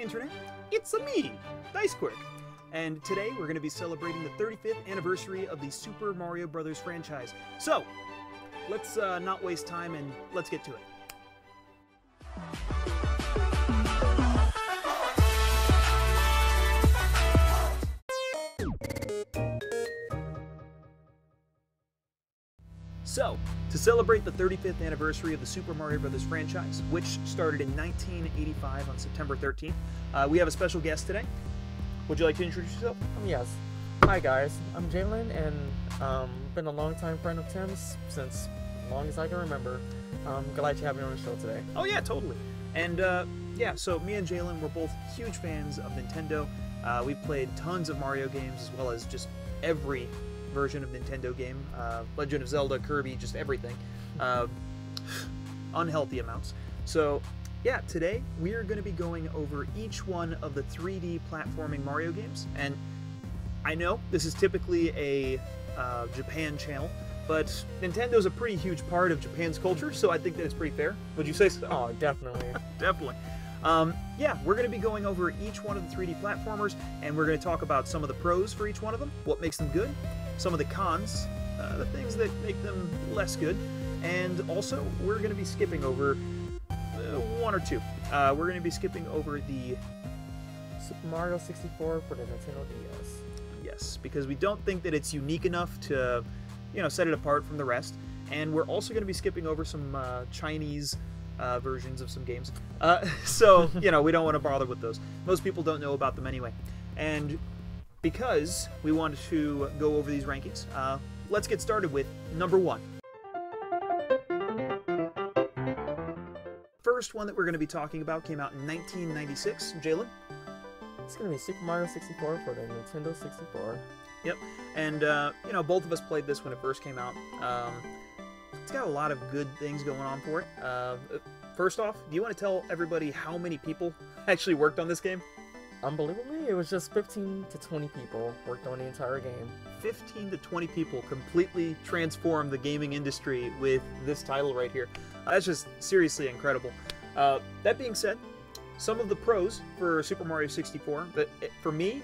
Internet? It's me, Dice Quirk. And today we're going to be celebrating the 35th anniversary of the Super Mario Bros. Franchise. So, let's not waste time and let's get to it. So, to celebrate the 35th anniversary of the Super Mario Bros. Franchise, which started in 1985 on September 13th, we have a special guest today. Would you like to introduce yourself? Yes. Hi guys, I'm Jalen, and been a long-time friend of Tim's since as long as I can remember. Glad to have you on the show today. Oh yeah, totally. And yeah, so me and Jalen, we're both huge fans of Nintendo. We've played tons of Mario games, as well as just every version of Nintendo game. Legend of Zelda, Kirby, just everything. Unhealthy amounts. So yeah, today we are going to be going over each one of the 3D platforming Mario games. And I know this is typically a Japan channel, but Nintendo's a pretty huge part of Japan's culture, so I think that it's pretty fair. Would you say so? Oh, definitely. Definitely. Yeah, we're going to be going over each one of the 3D platformers, and we're going to talk about some of the pros for each one of them, what makes them good, some of the cons, the things that make them less good, and also we're going to be skipping over one or two. We're going to be skipping over the Super Mario 64 for the Nintendo DS. Yes, because we don't think that it's unique enough to, set it apart from the rest. And we're also going to be skipping over some Chinese versions of some games. So, we don't want to bother with those. Most people don't know about them anyway. And because we wanted to go over these rankings, let's get started with number one. First one that we're going to be talking about came out in 1996. Jalen? It's going to be Super Mario 64 for the Nintendo 64. Yep, and both of us played this when it first came out. It's got a lot of good things going on for it. First off, do you want to tell everybody how many people actually worked on this game? Unbelievably, it was just 15 to 20 people worked on the entire game. 15 to 20 people completely transformed the gaming industry with this title right here. That's just seriously incredible. That being said, some of the pros for Super Mario 64, but for me,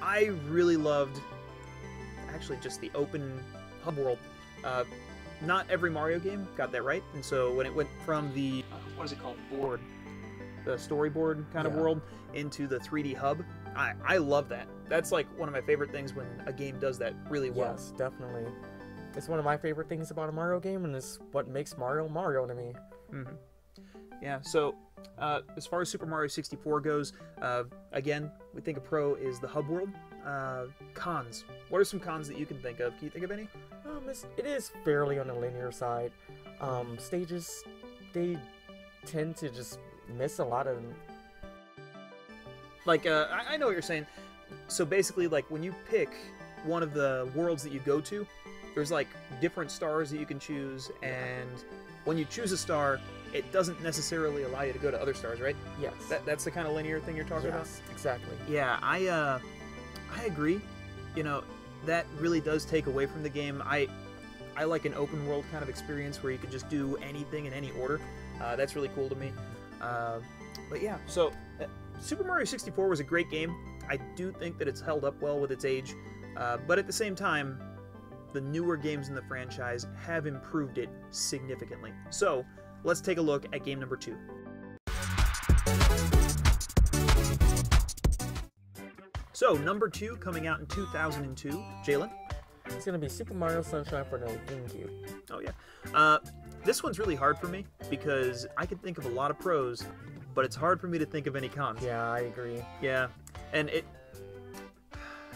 I really loved actually just the open hub world. Not every Mario game got that right, and so when it went from the, what is it called, board, the storyboard kind of world, into the 3D hub, I love that. That's like one of my favorite things when a game does that really well. Yes, definitely. It's one of my favorite things about a Mario game, and it's what makes Mario Mario to me. Mm-hmm. Yeah, so as far as Super Mario 64 goes, again, we think a pro is the hub world. Cons. What are some cons that you can think of? Can you think of any? It is fairly on the linear side. Stages, they tend to just miss a lot of... Like, I know what you're saying. So basically, like, when you pick one of the worlds that you go to, there's, like, different stars that you can choose, and when you choose a star, it doesn't necessarily allow you to go to other stars, right? Yes. That's the kind of linear thing you're talking about? Yes, exactly. Yeah, I agree. That really does take away from the game. I like an open world kind of experience where you can just do anything in any order. That's really cool to me. But yeah, so Super Mario 64 was a great game. I do think that it's held up well with its age, but at the same time, the newer games in the franchise have improved it significantly. So let's take a look at game number 2. So, number 2 coming out in 2002. Jalen? It's going to be Super Mario Sunshine for the GameCube. Oh, yeah. This one's really hard for me because I can think of a lot of pros, but it's hard for me to think of any cons. Yeah, I agree. Yeah, and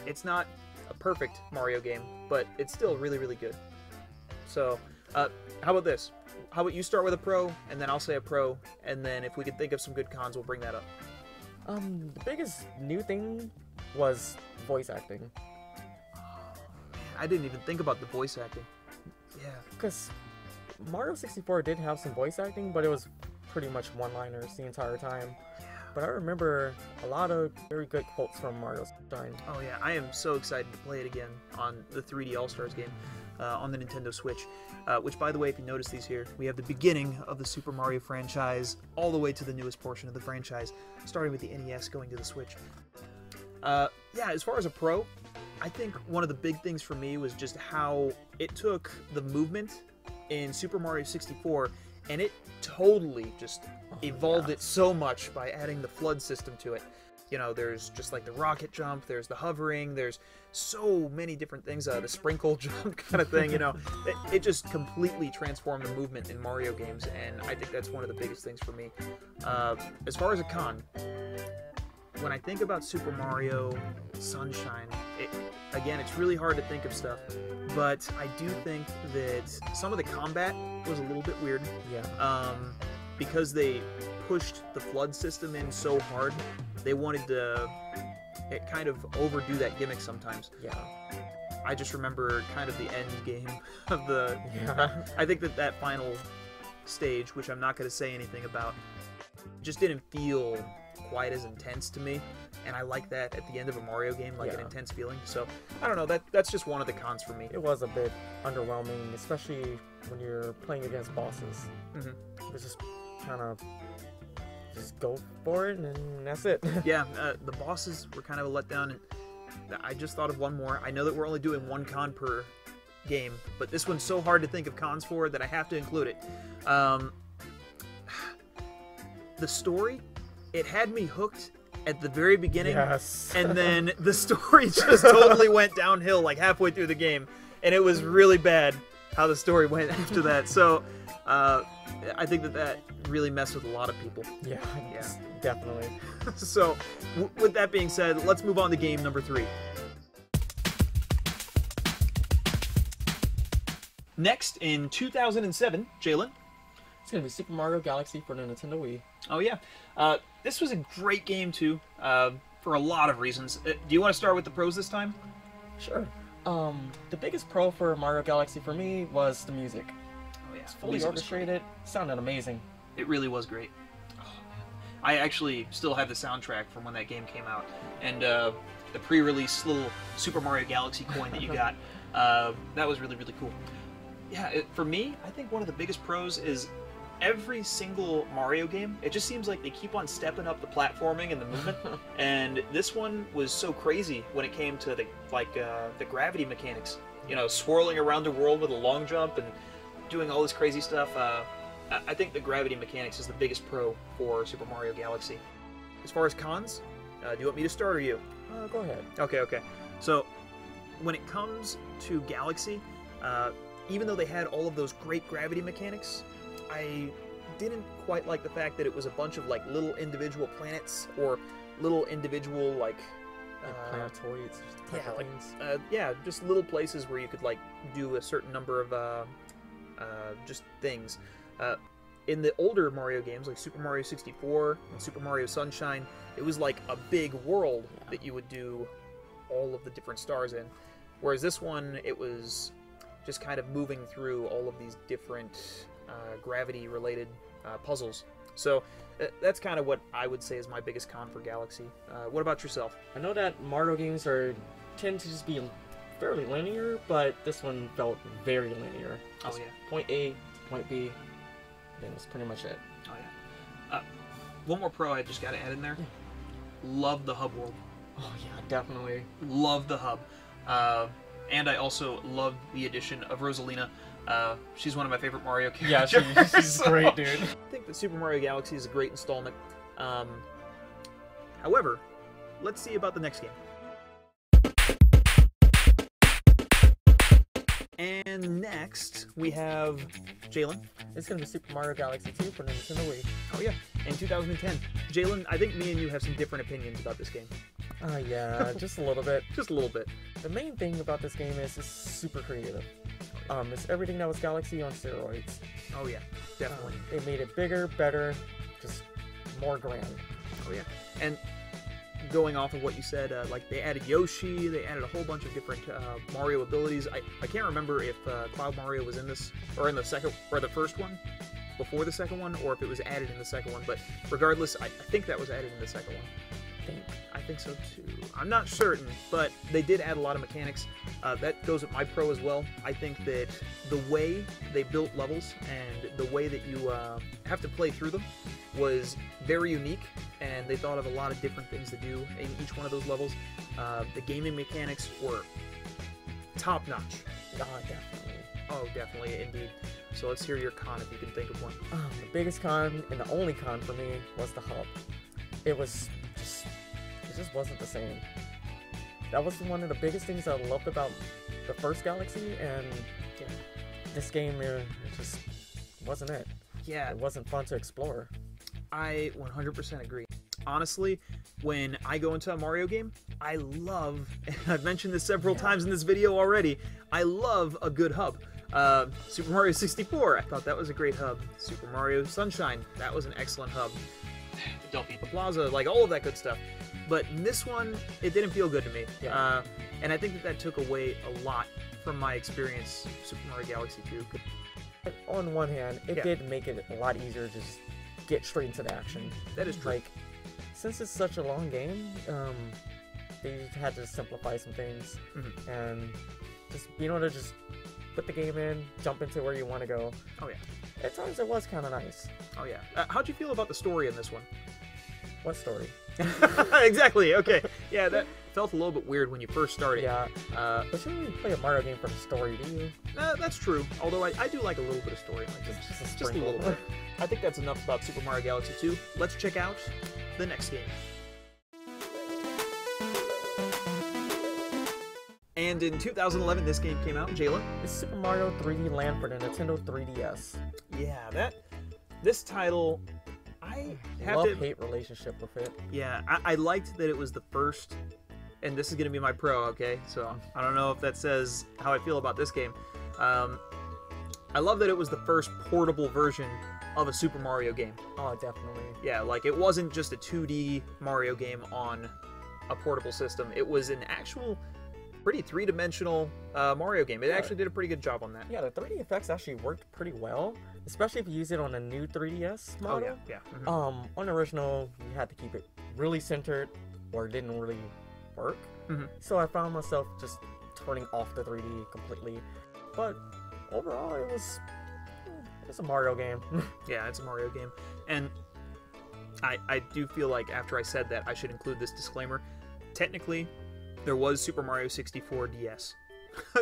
it's not a perfect Mario game, but it's still really, really good. So, how about this? How about you start with a pro, and then I'll say a pro, and then if we can think of some good cons, we'll bring that up. The biggest new thing was voice acting. I didn't even think about the voice acting. Yeah. Because Mario 64 did have some voice acting, but it was pretty much one-liners the entire time. Yeah. But I remember a lot of very good quotes from Mario Sunshine. Oh yeah, I am so excited to play it again on the 3D All-Stars game. on the Nintendo Switch. Which, by the way, if you notice these here, we have the beginning of the Super Mario franchise all the way to the newest portion of the franchise, starting with the NES going to the Switch. Yeah, as far as a pro, I think one of the big things for me was just how it took the movement in Super Mario 64 and it totally just evolved it so much by adding the flood system to it. You know, there's just like the rocket jump, there's the hovering, there's so many different things, the sprinkle jump kind of thing, you know. It just completely transformed the movement in Mario games, and I think that's one of the biggest things for me. As far as a con, when I think about Super Mario Sunshine, again, it's really hard to think of stuff, but I do think that some of the combat was a little bit weird. Yeah. Because they pushed the flood system in so hard, they wanted to kind of overdo that gimmick sometimes. Yeah. I just remember kind of the end game of the... Yeah. I think that final stage, which I'm not going to say anything about, just didn't feel quite as intense to me, and I like that at the end of a Mario game, like an intense feeling. So I don't know, that's just one of the cons for me. It was a bit underwhelming, especially when you're playing against bosses. Mm-hmm. It was just kind of just go for it and that's it. Yeah, the bosses were kind of a letdown, and I just thought of one more. I know that we're only doing one con per game, but this one's so hard to think of cons for that I have to include it. The story, it had me hooked at the very beginning, yes. And then the story just totally went downhill like halfway through the game, and it was really bad how the story went after that. So I think that really messed with a lot of people. Yeah, definitely. So with that being said, let's move on to game number 3. Next, in 2007, Jalen. It's going to be Super Mario Galaxy for the Nintendo Wii. Oh, yeah. This was a great game, too, for a lot of reasons. Do you want to start with the pros this time? Sure. The biggest pro for Mario Galaxy for me was the music. Oh, yeah. It's fully orchestrated. Sounded amazing. It really was great. Oh, I actually still have the soundtrack from when that game came out. And the pre-release little Super Mario Galaxy coin that you got, that was really, really cool. Yeah, for me, I think one of the biggest pros is every single Mario game, it just seems like they keep on stepping up the platforming and the movement. And this one was so crazy when it came to the gravity mechanics. You know, swirling around the world with a long jump and doing all this crazy stuff. I think the gravity mechanics is the biggest pro for Super Mario Galaxy. As far as cons, do you want me to start or you? Go ahead. Okay. So, when it comes to Galaxy, even though they had all of those great gravity mechanics, I didn't quite like the fact that it was a bunch of like little individual planets or little individual planetoids. Just little places where you could like do a certain number of just things. In the older Mario games, like Super Mario 64 and Super Mario Sunshine, it was like a big world that you would do all of the different stars in. Whereas this one, it was just kind of moving through all of these different gravity-related puzzles. So that's kind of what I would say is my biggest con for Galaxy. What about yourself? I know that Mario games tend to just be fairly linear, but this one felt very linear. Oh yeah. Point A to point B, then that's pretty much it. Oh yeah. One more pro I just got to add in there. Love the hub world. Oh yeah, definitely. Love the hub. And I also love the addition of Rosalina. She's one of my favorite Mario characters. Yeah, she's great, dude. I think that Super Mario Galaxy is a great installment. However, let's see about the next game. And next, we have Jalen. It's going to be Super Mario Galaxy 2 for the Nintendo Wii. Oh yeah, in 2010. Jalen, I think me and you have some different opinions about this game. Yeah, just a little bit. Just a little bit. The main thing about this game is it's super creative. It's everything that was Galaxy on steroids. Oh yeah, definitely. They made it bigger, better, just more grand. Oh yeah, and going off of what you said, like they added Yoshi, they added a whole bunch of different Mario abilities. I can't remember if Cloud Mario was in this, or in the second, or the first one, before the second one, or if it was added in the second one, but regardless, I think that was added in the second one. I think so too. I'm not certain, but they did add a lot of mechanics. That goes with my pro as well. I think that the way they built levels and the way that you have to play through them was very unique, and they thought of a lot of different things to do in each one of those levels. The gaming mechanics were top-notch. Oh, definitely, indeed. So let's hear your con if you can think of one. The biggest con and the only con for me was the hub. It just wasn't the same. That was one of the biggest things I loved about the first Galaxy, and yeah, this game it just wasn't it. Yeah, it wasn't fun to explore. I 100% agree. Honestly, when I go into a Mario game, I love, and I've mentioned this several times in this video already, I love a good hub. Super Mario 64, I thought that was a great hub. Super Mario Sunshine, that was an excellent hub. Don't beat the Plaza, like all of that good stuff. But in this one, it didn't feel good to me. Yeah. And I think that took away a lot from my experience with Super Mario Galaxy 2. But on one hand, it did make it a lot easier to just get straight into the action. That is true. Like, since it's such a long game, they had to simplify some things and just being able to just put the game in, jump into where you want to go. Oh yeah. At times it was kind of nice. Oh yeah. How'd you feel about the story in this one? What story? Exactly. Okay. Yeah, that felt a little bit weird when you first started. Yeah. But you don't really play a Mario game for the story, do you? That's true. Although I do like a little bit of story. Like just a little bit. I think that's enough about Super Mario Galaxy 2. Let's check out the next game. And in 2011, this game came out. Jalen? It's Super Mario 3D Land for the Nintendo 3DS. Yeah, this title, I have love-hate relationship with it. Yeah, I liked that it was the first, and this is going to be my pro, okay? So I don't know if that says how I feel about this game. I love that it was the first portable version of a Super Mario game. Oh, definitely. Yeah, like it wasn't just a 2D Mario game on a portable system. It was an actual pretty three-dimensional Mario game. It actually did a pretty good job on that. Yeah, the 3D effects actually worked pretty well, especially if you use it on a new 3DS model. Oh, yeah. On the original, you had to keep it really centered, or it didn't really work. So I found myself just turning off the 3D completely. But overall, it's a Mario game. Yeah, it's a Mario game. And I do feel like after I said that, I should include this disclaimer. Technically, there was Super Mario 64 DS.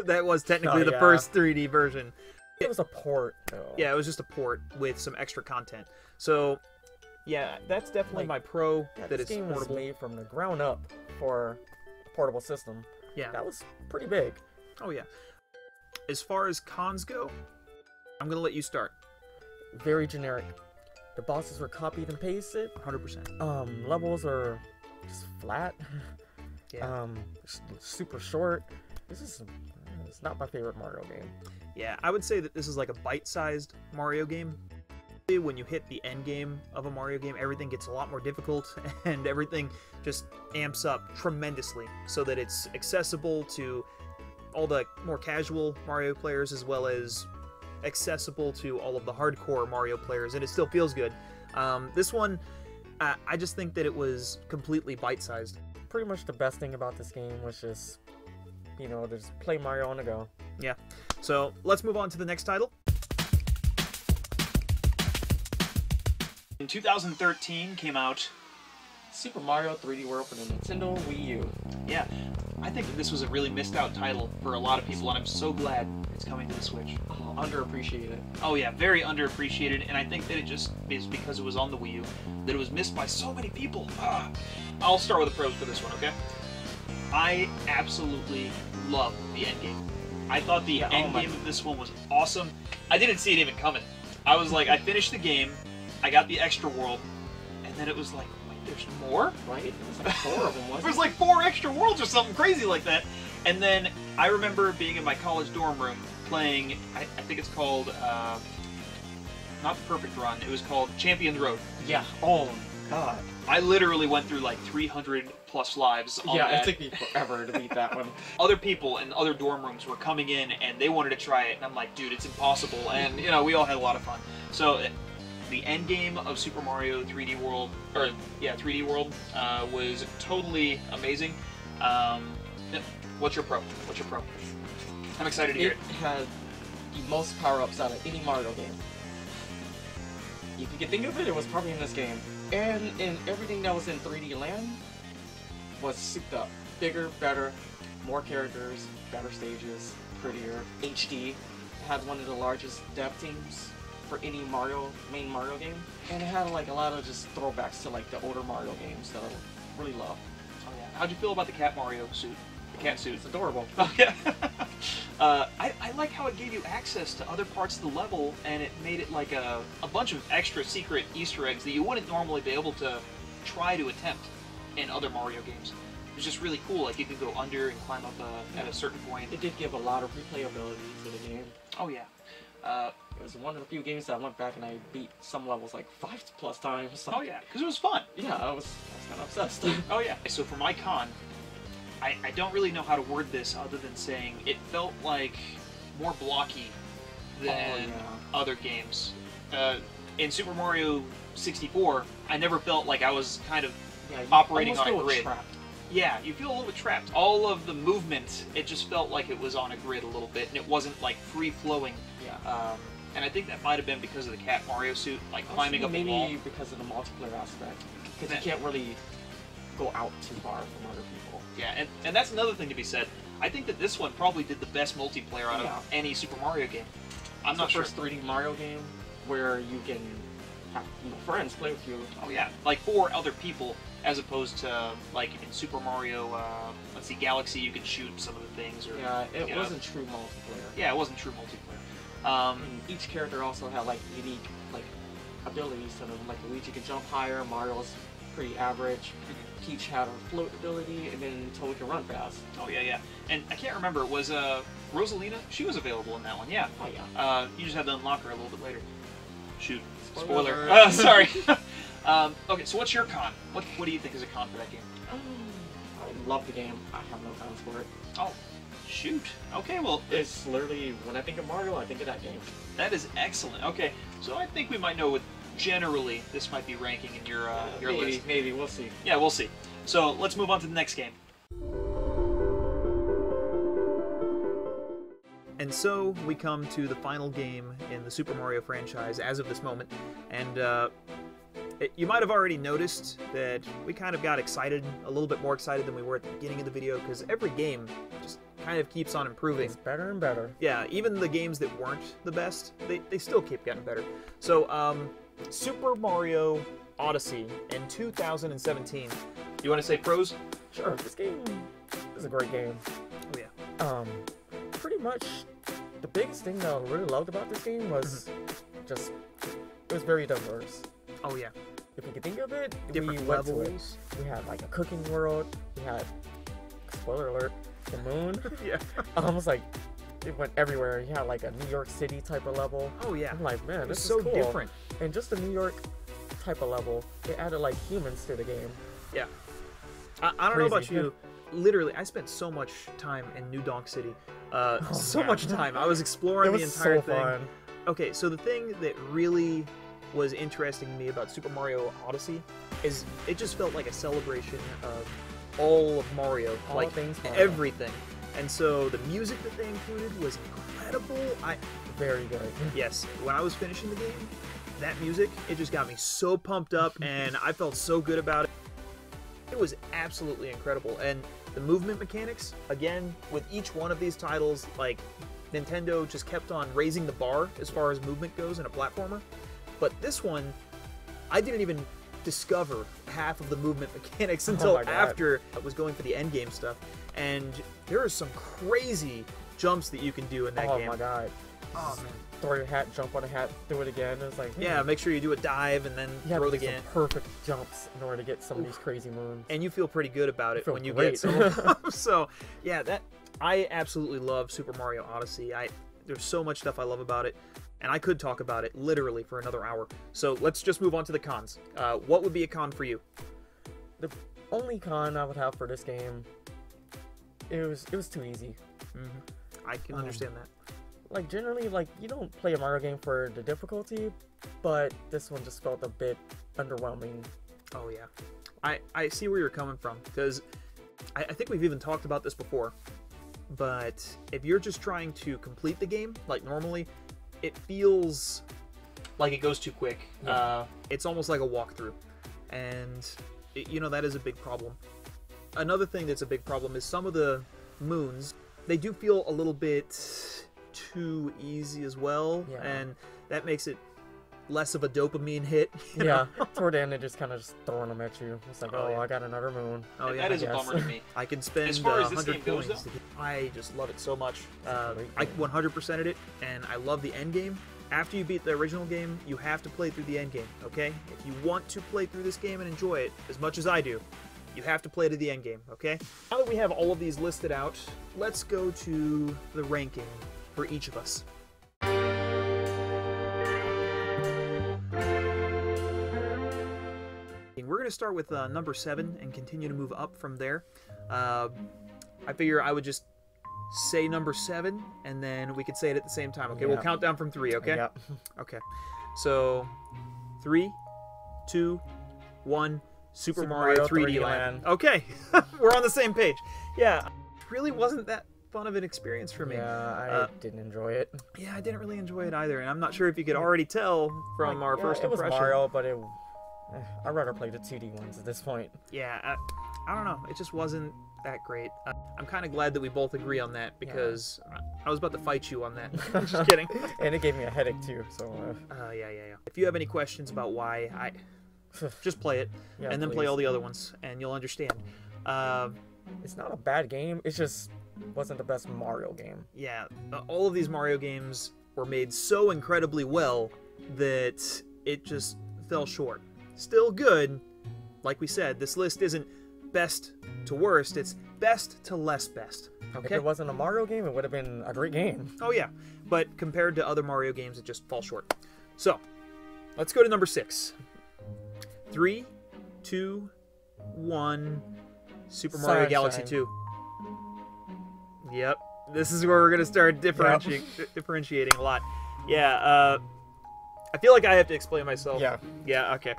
That was technically the first 3D version. It was a port, though. Yeah, it was just a port with some extra content. So, yeah, that's definitely my pro, that it's portable. This game was made from the ground up for a portable system. Yeah. That was pretty big. Oh, yeah. As far as cons go, I'm going to let you start. Very generic. The bosses were copied and pasted. 100%. Levels are just flat. Yeah. Super short. It's not my favorite Mario game. Yeah, I would say that this is like a bite-sized Mario game. When you hit the end game of a Mario game, everything gets a lot more difficult, and everything just amps up tremendously so that it's accessible to all the more casual Mario players as well as accessible to all of the hardcore Mario players, and it still feels good. This one, I just think that it was completely bite-sized. Pretty much the best thing about this game was just, just play Mario on the go. Yeah. So let's move on to the next title. In 2013 came out Super Mario 3D World for the Nintendo Wii U. Yeah, I think that this was a really missed out title for a lot of people, and I'm so glad it's coming to the Switch. Oh, underappreciated. Oh yeah, very underappreciated, and I think that it just is because it was on the Wii U that it was missed by so many people. I'll start with the pros for this one, okay? I absolutely love the endgame. I thought the endgame of this one was awesome. I didn't see it even coming. I was like, I finished the game, I got the extra world, and then it was like, wait, there's more? Right? It was like 4 of them, wasn't it? There was like 4 extra worlds or something crazy like that. And then I remember being in my college dorm room playing, I think it's called, not the Perfect Run, it was called Champion's Road. Yeah. Oh, God. I literally went through like 300 plus lives on that. Yeah, it took me forever to beat that one. Other people in other dorm rooms were coming in and they wanted to try it, and I'm like, dude, it's impossible. And, we all had a lot of fun. So, The end game of Super Mario 3D World, 3D World, was totally amazing. What's your pro? What's your pro? I'm excited to hear it. It had the most power-ups out of any Mario game. If you can think of it, it was probably in this game. And in everything that was in 3D Land was souped up. Bigger, better, more characters, better stages, prettier, HD. It had one of the largest dev teams for any main Mario game. And it had like a lot of just throwbacks to like the older Mario games that I really love. Oh yeah. How'd you feel about the Cat Mario suit? The cat suit. It's adorable. Oh yeah. I like how it gave you access to other parts of the level, and it made it like a bunch of extra secret Easter eggs that you wouldn't normally be able to try to attempt in other Mario games. It was just really cool. Like you could go under and climb up at a certain point. It did give a lot of replayability to the game. Oh yeah. It was one of the few games that I went back and I beat some levels like 5+ times. Oh yeah, because it was fun. Yeah, I was kind of obsessed. Oh yeah. So for my con, I don't really know how to word this other than saying it felt like more blocky than other games. In Super Mario 64, I never felt like I was kind of operating on a grid. Trapped. Yeah, you feel a little bit trapped. All of the movement, it just felt like it was on a grid a little bit, and it wasn't like free-flowing. Yeah. And I think that might have been because of the Cat Mario suit, like climbing up a wall. Maybe because of the multiplayer aspect. Because you can't really go out too far from other people. Yeah, and that's another thing to be said. I think that this one probably did the best multiplayer out of any Super Mario game. I'm not sure. It's the first 3D Mario game where you can have friends play with you. Oh yeah, like 4 other people, as opposed to like in Super Mario, let's see, Galaxy, you could shoot some of the things. Or, yeah, it wasn't true multiplayer. Yeah, it wasn't true multiplayer. And each character also had like unique like abilities to them. Like Luigi could jump higher, Mario's pretty average. Peach had a float ability, and then Toad can run fast. Oh yeah, yeah. And I can't remember, was Rosalina? She was available in that one, yeah. Oh yeah. You just had to unlock her a little bit later. Shoot. Spoiler. Sorry. Okay, so what's your con? What do you think is a con for that game? I love the game. I have no cons for it. Oh, shoot. Okay, well... It's literally, when I think of Mario, I think of that game. That is excellent. Okay, so I think we might know what generally this might be ranking in your list. Maybe, we'll see. Yeah, we'll see. So let's move on to the next game. And so we come to the final game in the Super Mario franchise as of this moment, and you might have already noticed that we kind of got excited, a little bit more excited than we were at the beginning of the video, because every game just kind of keeps on improving. It's better and better. Yeah, even the games that weren't the best, they still keep getting better. So, Super Mario Odyssey in 2017. You want to say pros? Sure, this game is a great game. Oh yeah. Pretty much the biggest thing that I really loved about this game was just, it was very diverse. Oh yeah. If you can think of it, Different we went to levels. it. We had like a cooking world, we had, spoiler alert, the moon. Yeah. Almost like, it went everywhere. You had like a New York City type of level. Oh yeah. I'm like, man, this is so cool. different. And just the New York type of level, they added like humans to the game. Yeah. I don't know about you. Literally, I spent so much time in New Donk City. So much time. I was exploring the entire thing. Fun. Okay, so the thing that really was interesting to me about Super Mario Odyssey is it just felt like a celebration of all of Mario. All like things Mario. Everything. And so the music that they included was incredible. Very good. Yes, when I was finishing the game, that music, it just got me so pumped up, and I felt so good about it. It was absolutely incredible. And the movement mechanics, again, with each one of these titles, like, Nintendo just kept on raising the bar as far as movement goes in a platformer. But this one, I didn't even discover half of the movement mechanics until after I was going for the endgame stuff. And there are some crazy jumps that you can do in that game. Oh my god. Oh man. Throw your hat, jump on a hat, do it again. It's like, yeah, make sure you do a dive and then throw it again. Perfect jumps in order to get some of these crazy moves. And you feel pretty good about it when you great. get some of them. So, yeah, I absolutely love Super Mario Odyssey. There's so much stuff I love about it, and I could talk about it literally for another hour. So let's just move on to the cons. What would be a con for you? The only con I would have for this game, it was too easy. I can understand that. like generally, like you don't play a Mario game for the difficulty, but this one just felt a bit underwhelming. Oh yeah, I see where you're coming from, because I think we've even talked about this before. But if you're just trying to complete the game like normally, it feels like it goes too quick. Yeah. It's almost like a walkthrough, and you know, that is a big problem. Another thing that's a big problem is some of the moons, they do feel a little bit too easy as well, Yeah. and that makes it less of a dopamine hit. You Yeah, know? toward the end, they're just kind of just throwing them at you. It's like, Oh, oh, yeah. I got another moon. Oh yeah, That is a guess. bummer to me. I can spend As far as this 100 game goes, points. though? I just love it so much. a great I game. 100%ed it, and I love the end game. After you beat the original game, you have to play through the end game, okay? If you want to play through this game and enjoy it as much as I do, you have to play to the end game, okay? Now that we have all of these listed out, let's go to the ranking for each of us. We're going to start with number 7 and continue to move up from there. I figure I would just say number 7, and then we could say it at the same time. Okay, we'll Yeah. count down from 3, okay? Yep. Okay. So, 3, 2, 1, Super Mario 3D Land. Okay, we're on the same page. Yeah, it really wasn't that fun of an experience for me. Yeah, I didn't enjoy it. Yeah, I didn't really enjoy it either, and I'm not sure if you could already tell from our first it was impression. Mario, but I'd rather play the 2D ones at this point. Yeah, I don't know. It just wasn't that great. I'm kind of glad that we both agree on that, because I was about to fight you on that. Just kidding. And it gave me a headache too, so... Yeah. If you have any questions about why, just play it, Yeah, and then play please. all the other ones, and you'll understand. It's not a bad game, it just wasn't the best Mario game. Yeah, all of these Mario games were made so incredibly well that it just fell short. Still good. Like we said, this list isn't best to worst, it's best to less best. If Okay? it wasn't a Mario game, it would have been a great game. Oh yeah, but compared to other Mario games, it just falls short. So, let's go to number 6. 3, 2, 1, Super Mario Sunshine. Galaxy 2. Yep, this is where we're gonna start differentiating a lot. Yeah, I feel like I have to explain myself. Yeah. Yeah, okay.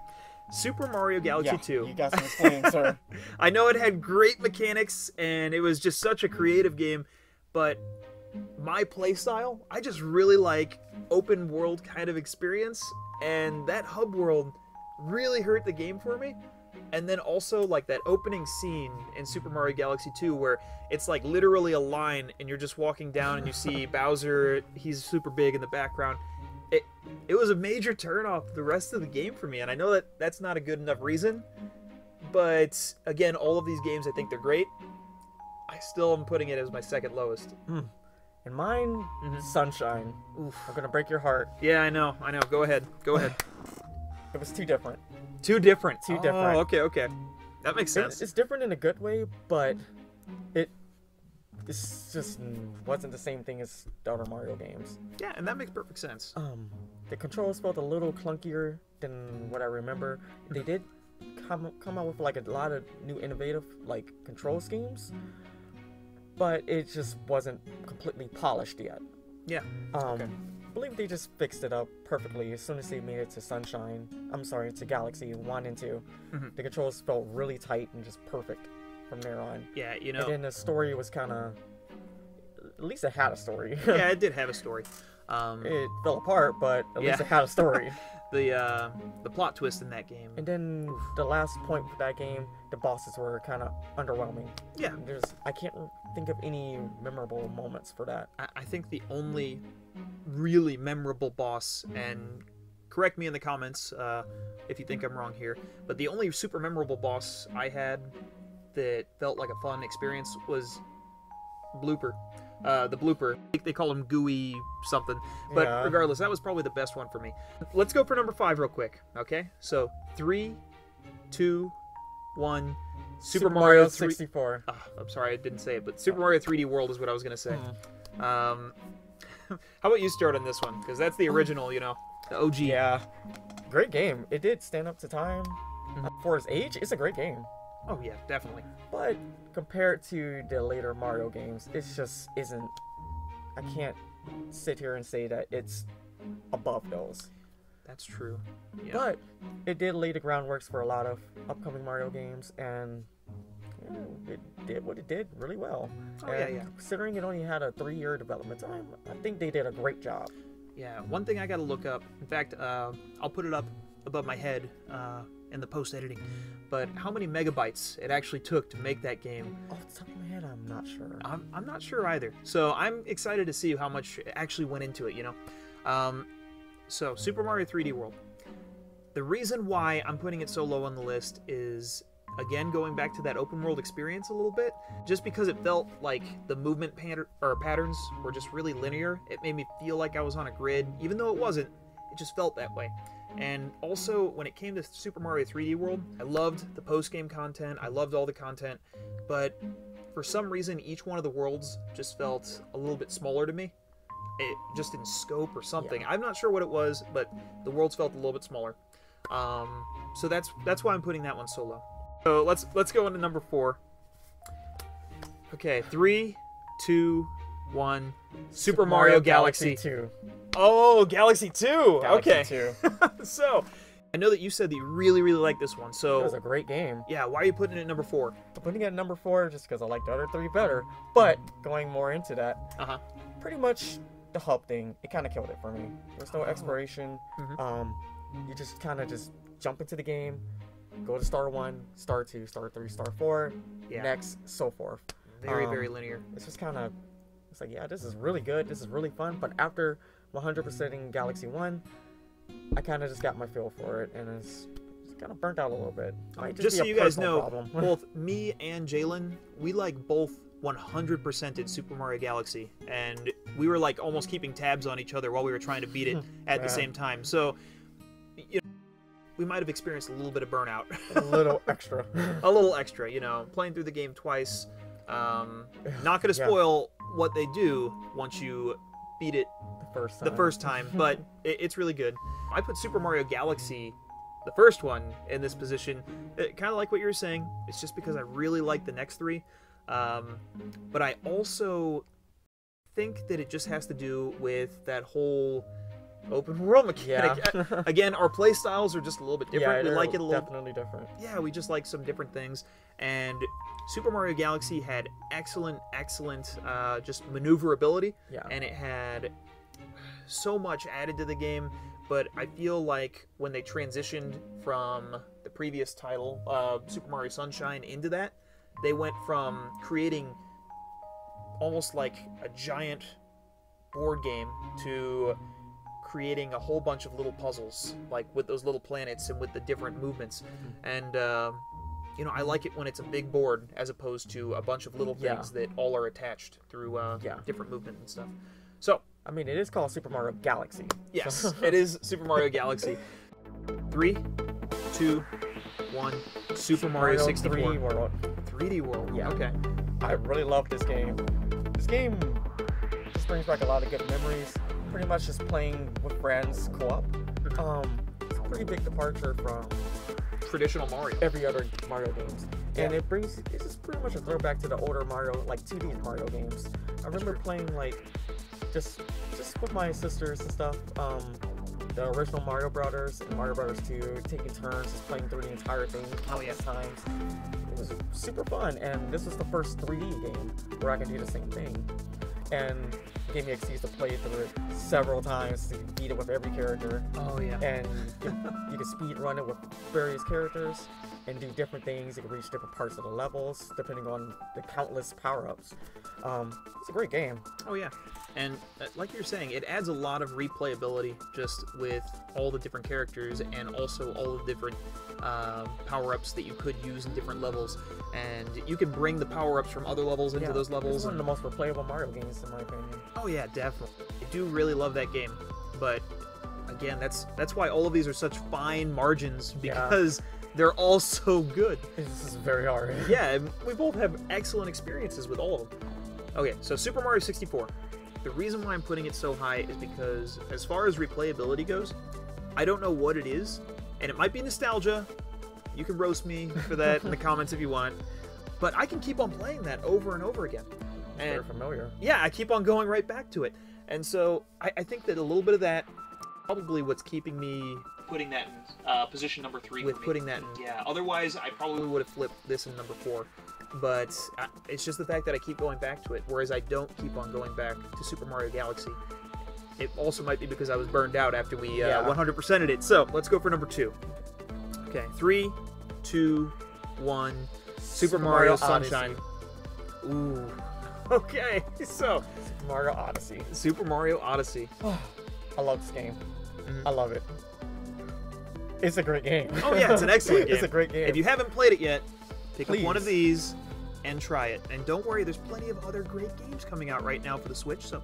Super Mario Galaxy 2. You got some explaining, sir. I know it had great mechanics, and it was just such a creative game, but my playstyle, I just really like open world kind of experience, and that hub world really hurt the game for me. And then also, like, that opening scene in Super Mario Galaxy 2 where it's like literally a line and you're just walking down and you see Bowser, he's super big in the background. It was a major turnoff the rest of the game for me, and I know that that's not a good enough reason, but again, all of these games, I think they're great. I still am putting it as my second lowest. And mine, Sunshine. Oof. I'm gonna break your heart. Yeah, I know. Go ahead. It was too different. Too different. Too different. Oh, okay. That makes sense. It's different in a good way, but it just wasn't the same thing as the other Mario games. Yeah, and that makes perfect sense. The controls felt a little clunkier than what I remember. They did come out with like a lot of new innovative like control schemes, but it just wasn't completely polished yet. Yeah. I believe they just fixed it up perfectly as soon as they made it to Sunshine. I'm sorry, to Galaxy 1 and 2. The controls felt really tight and just perfect from there on. Yeah, you know. And then the story was kind of... At least it had a story. Yeah, it did have a story. It fell apart, but at least it had a story. The plot twist in that game. And then the last point for that game, the bosses were kind of underwhelming. Yeah. I can't think of any memorable moments for that. I think the only really memorable boss, and correct me in the comments if you think I'm wrong here, but the only super memorable boss I had that felt like a fun experience was Blooper. The Blooper. I think they call him Gooey something. But Yeah. regardless, that was probably the best one for me. Let's go for number 5 real quick, okay? So, 3, 2, 1... Super Mario 3... 64. I'm sorry, I didn't say it, but Super Mario 3D World is what I was going to say. How about you start on this one? Because that's the original, you know, the OG. Yeah. Great game. It did stand up to time. For its age, it's a great game. Oh, yeah, definitely. But compared to the later Mario games, it just isn't... I can't sit here and say that it's above those. That's true. Yeah. But it did lay the groundwork for a lot of upcoming Mario games, and it did what it did really well. Oh, and yeah. considering it only had a 3-year development time, I think they did a great job. Yeah, one thing I gotta look up, in fact, I'll put it up above my head in the post-editing, but how many megabytes it actually took to make that game. Off the top of my head, I'm not sure. I'm not sure either. So I'm excited to see how much actually went into it, you know? So, Super Mario 3D World. The reason why I'm putting it so low on the list is, again, going back to that open world experience a little bit, just because it felt like the movement patterns were just really linear. It made me feel like I was on a grid, even though it wasn't. It just felt that way. And also, when it came to Super Mario 3D World, I loved the post-game content, I loved all the content, but for some reason, each one of the worlds just felt a little bit smaller to me. Just in scope or something. Yeah. I'm not sure what it was, but the worlds felt a little bit smaller. So that's why I'm putting that one so low. So let's go into number 4. Okay, 3, 2, 1. Super Mario Galaxy 2. Oh, Galaxy 2. Galaxy Okay. 2. So I know that you said that you really, really like this one. So it was a great game. Yeah. Why are you putting it at number 4? I'm putting it at number 4 just because I like the other 3 better. But going more into that, pretty much. The hub thing, it kind of killed it for me. There's no exploration. You just kind of just jump into the game, go to star 1, star 2, star 3, star 4, next, so forth. Very linear. It's just kind of, it's like, yeah, this is really good, this is really fun, but after 100%ing Galaxy 1, I kind of just got my feel for it, and it's kind of burnt out a little bit. Just so you guys know, both me and Jalen, we like both 100%ed Super Mario Galaxy, and we were like almost keeping tabs on each other while we were trying to beat it at the same time. So, you know, we might have experienced a little bit of burnout. A little extra. A little extra, you know, playing through the game twice. Not going to spoil what they do once you beat it the first time, but it's really good. I put Super Mario Galaxy, the first one, in this position. Kind of like what you were saying. It's just because I really like the next 3. But I also think that it just has to do with that whole open world mechanic. Yeah. Again, our play styles are just a little bit different. Yeah, we like it a little definitely different. Yeah, we just like some different things. And Super Mario Galaxy had excellent just maneuverability. Yeah. And it had so much added to the game. But I feel like when they transitioned from the previous title, Super Mario Sunshine, into that, they went from creating almost like a giant board game to creating a whole bunch of little puzzles, like with those little planets and with the different movements. And, you know, I like it when it's a big board as opposed to a bunch of little things that all are attached through different movement and stuff. So, I mean, it is called Super Mario Galaxy. Yes, it is Super Mario Galaxy. 3, 2, 1. Super Mario 64. 3D World. 3D World. Yeah. Okay. I really love this game. This game just brings back a lot of good memories. Pretty much just playing with friends, co-op. It's a pretty big departure from traditional Mario. Every other Mario games. And it's just pretty much a throwback to the older Mario, like 2D Mario games. I remember playing like just with my sisters and stuff. The original Mario Brothers and Mario Brothers 2, taking turns just playing through the entire thing countless times. It was super fun, and this was the first 3D game where I could do the same thing. And it gave me an excuse to play through it several times to beat it with every character. Oh yeah. And you could speed run it with various characters and do different things. You could reach different parts of the levels depending on the countless power-ups. It's a great game. Oh yeah. And like you're saying, it adds a lot of replayability just with all the different characters and also all the different power-ups that you could use in different levels. And you can bring the power-ups from other levels into those levels. It's one of the most replayable Mario games, in my opinion. Oh yeah, definitely. I do really love that game. But again, that's why all of these are such fine margins, because they're all so good. This is very hard. Yeah, we both have excellent experiences with all of them. Okay, so Super Mario 64. The reason why I'm putting it so high is because, as far as replayability goes, I don't know what it is, and it might be nostalgia. You can roast me for that in the comments if you want, but I can keep on playing that over and over again. Very familiar. Yeah, I keep on going right back to it. And so I think that a little bit of that probably what's keeping me putting that in position number 3. With putting that in, yeah. Otherwise, I probably would have flipped this in number 4. But it's just the fact that I keep going back to it, whereas I don't keep on going back to Super Mario Galaxy. It also might be because I was burned out after we 100%ed it. So let's go for number 2. Okay, 3, 2, 1. Super Mario Sunshine. Odyssey. Ooh. Okay, so Super Mario Odyssey. Super Mario Odyssey. I love this game. I love it. It's a great game. Oh yeah, it's an excellent game. It's a great game. If you haven't played it yet, pick up one of Please. these and try it. And don't worry, there's plenty of other great games coming out right now for the Switch, so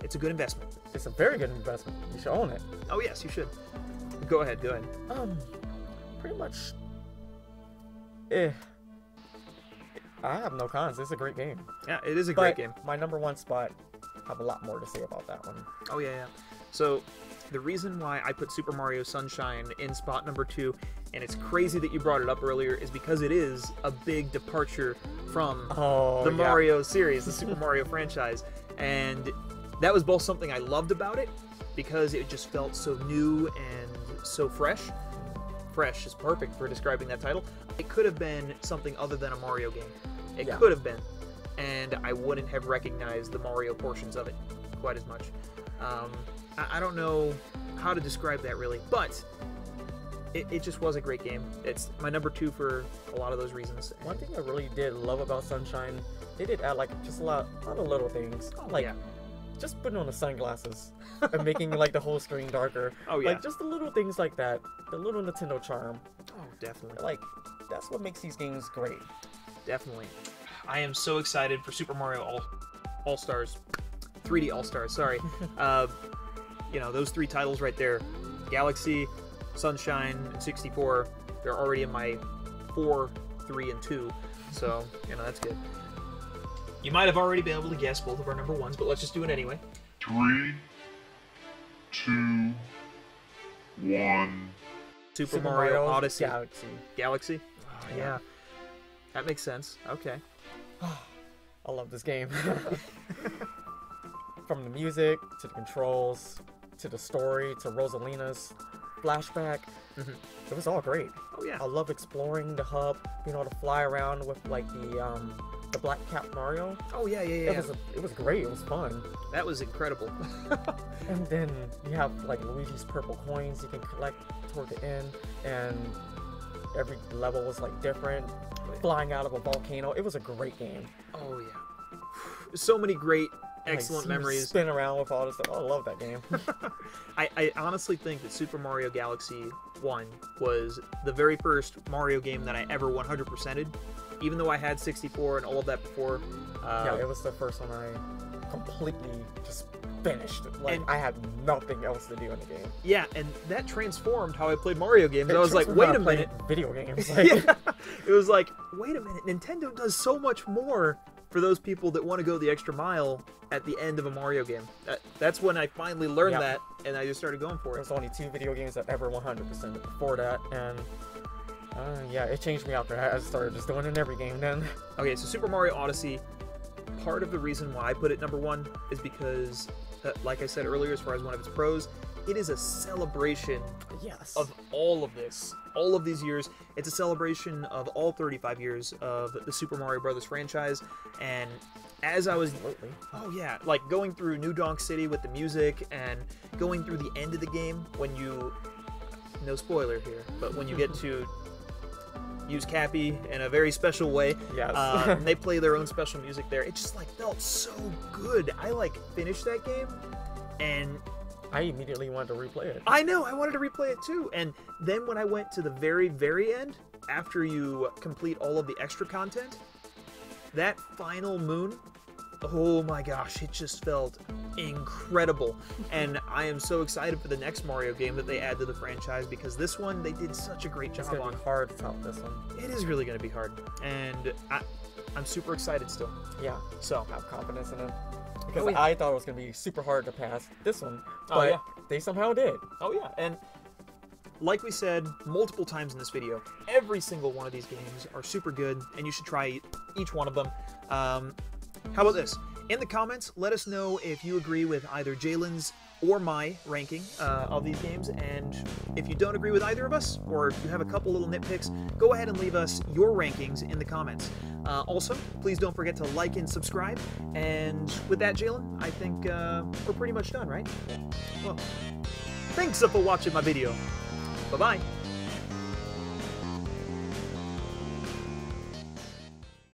it's a good investment. It's a very good investment. You should own it. Oh yes, you should. Go ahead, go ahead. Pretty much. I have no cons. It's a great game. Yeah, it is a great game. My number 1 spot, I have a lot more to say about that one. Oh yeah, yeah. So the reason why I put Super Mario Sunshine in spot number 2, and it's crazy that you brought it up earlier, is because it is a big departure from the Mario series, the Super Mario franchise. And that was both something I loved about it, because it just felt so new and so fresh. Fresh is perfect for describing that title. It could have been something other than a Mario game. It could have been. And I wouldn't have recognized the Mario portions of it quite as much. I don't know how to describe that really, but it just was a great game. It's my number 2 for a lot of those reasons. One thing I really did love about Sunshine, they did add like just a lot of little things. Like just putting on the sunglasses and making like the whole screen darker. Oh yeah. Like just the little things like that. The little Nintendo charm. Oh, definitely. Like that's what makes these games great. Definitely. I am so excited for Super Mario All-Stars. 3D All-Stars, sorry. You know, those 3 titles right there. Galaxy, Sunshine, and 64. They're already in my 4, 3, and 2. So, you know, that's good. You might have already been able to guess both of our number 1s, but let's just do it anyway. 3, 2, 1. Super Mario Odyssey. Galaxy. Oh, yeah. That makes sense. Okay. I love this game. From the music, to the controls, to the story, to Rosalina's flashback. It was all great. Oh yeah. I love exploring the hub, being able to fly around with like the Black Cap Mario. Oh yeah, yeah, yeah. It was great. It was fun. That was incredible. And then you have like Luigi's purple coins you can collect toward the end, and every level was like different. Flying out of a volcano. It was a great game. Oh yeah. So many great, excellent memories. Spin around with all this stuff. Oh, I love that game. I honestly think that Super Mario Galaxy 1 was the very first Mario game that I ever 100%ed. Even though I had 64 and all of that before. Yeah, it was the first one I completely just finished. Like, I had nothing else to do in the game. Yeah, and that transformed how I played Mario games. I was like, wait a minute. Video games. Like, yeah. It was like, wait a minute. Nintendo does so much more for those people that want to go the extra mile at the end of a Mario game. That's when I finally learned that, and I just started going for it. There's only 2 video games that ever 100% before that, and yeah, it changed me after I started just doing it in every game then. Okay, so Super Mario Odyssey, part of the reason why I put it number 1 is because, like I said earlier, as far as one of its pros, it is a celebration of all of this. All of these years. It's a celebration of all 35 years of the Super Mario Brothers franchise. And as I was... Oh yeah, like going through New Donk City with the music and going through the end of the game when you... No spoiler here, but when you get to use Cappy in a very special way. And they play their own special music there. It just like felt so good. I like finished that game and I immediately wanted to replay it. I know, I wanted to replay it too. And then when I went to the very, very end, after you complete all of the extra content, that final moon, oh my gosh, it just felt incredible. And I am so excited for the next Mario game that they add to the franchise, because this one, they did such a great job on. It's going to be hard to top this one. It is really going to be hard. And I'm super excited still. Yeah. So I have confidence in it. Because I thought it was going to be super hard to pass this one, but they somehow did. Oh yeah, and like we said multiple times in this video, every single one of these games are super good, and you should try each one of them. How about this? In the comments, let us know if you agree with either Jalen's or my ranking of these games, and if you don't agree with either of us, or if you have a couple little nitpicks, go ahead and leave us your rankings in the comments. Also, please don't forget to like and subscribe, and with that, Jalen, I think we're pretty much done, right? Well, thanks for watching my video. Bye-bye.